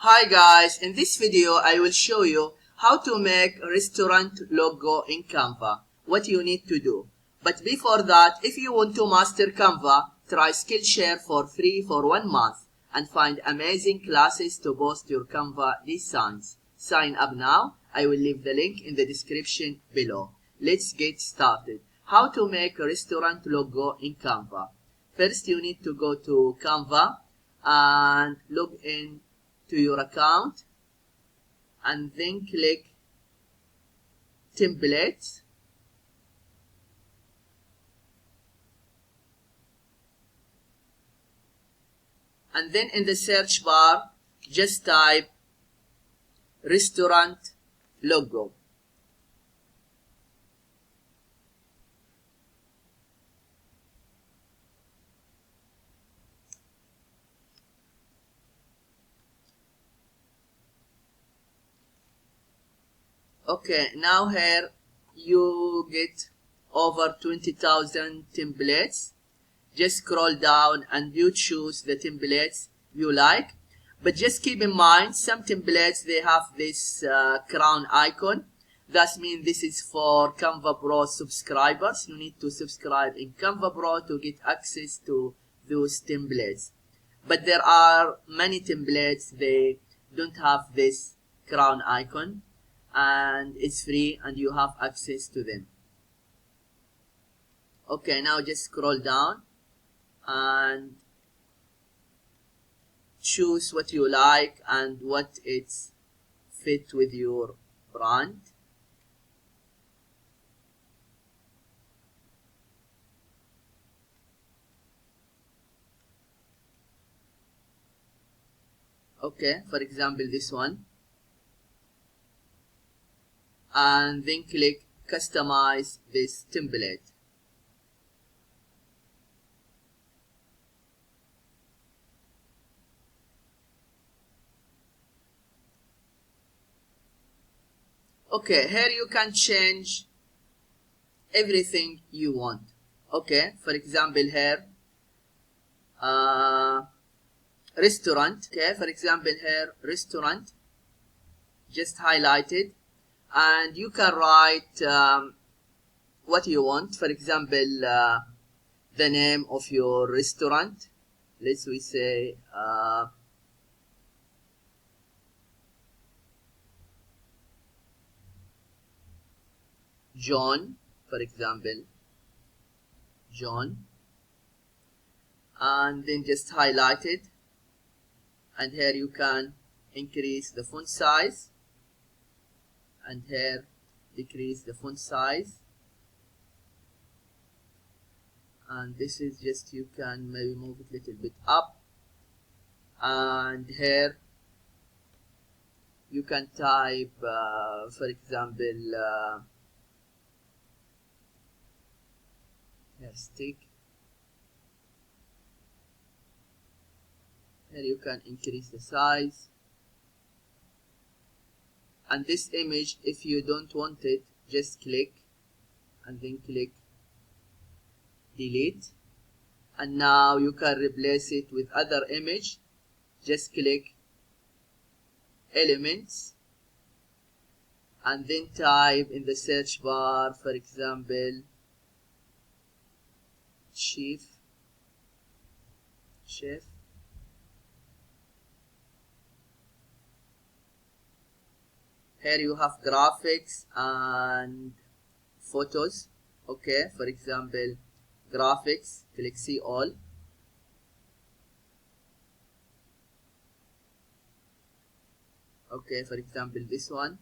Hi guys, in this video I will show you how to make a restaurant logo in Canva, what you need to do. But before that, if you want to master Canva, try Skillshare for free for 1 month and find amazing classes to boost your Canva designs. Sign up now. I will leave the link in the description below. Let's get started. How to make a restaurant logo in Canva. First you need to go to Canva and log in to your account and then click templates and then in the search bar just type restaurant logo. Okay, now here you get over 20,000 templates. Just scroll down and you choose the templates you like. But just keep in mind, some templates, they have this crown icon. That means this is for Canva Pro subscribers. You need to subscribe in Canva Pro to get access to those templates. But there are many templates, they don't have this crown icon. And it's free and you have access to them. Okay, now just scroll down and choose what you like and what it's fit with your brand. Okay, for example this one, and then click customize this template. Okay, here you can change everything you want. Okay, for example here restaurant. Okay, for example here restaurant, just highlighted, and you can write what you want. For example the name of your restaurant, let's we say John, for example John, and then just highlight it, and here you can increase the font size and here decrease the font size, and this is just, you can maybe move it a little bit up, and here you can type for example here stick. Here you can increase the size, and this image, if you don't want it, just click and then click delete, and now you can replace it with other image. Just click elements and then type in the search bar, for example chef. Here you have graphics and photos. Okay, for example graphics, click see all. Okay, for example this one,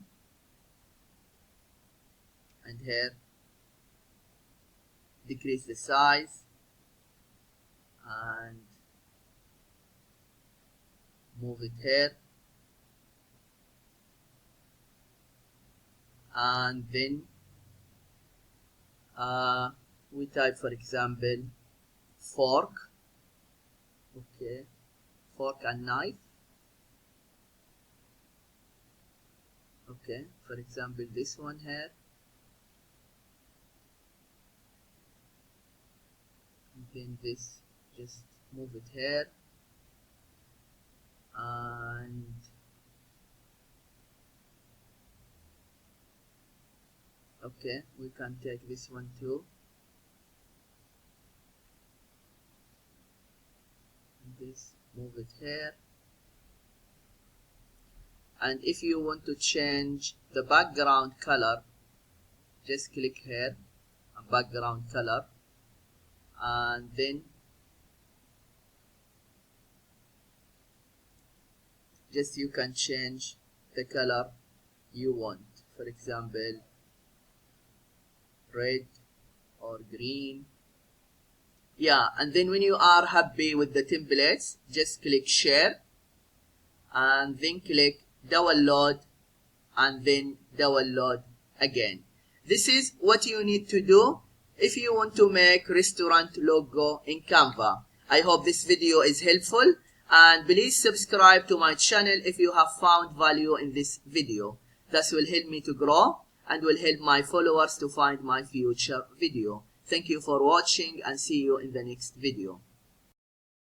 and here decrease the size and move it here, and then we type for example fork. Okay, fork and knife. Okay, for example this one here, and then this, just move it here and Okay, we can take this one too. This, move it here. And if you want to change the background color, just click here, background color, and then just you can change the color you want. For example, red or green. Yeah, and then when you are happy with the templates, just click share and then click download and then download again. This is what you need to do if you want to make restaurant logo in Canva. I hope this video is helpful, and please subscribe to my channel if you have found value in this video. This will help me to grow and will help my followers to find my future video. Thank you for watching and see you in the next video.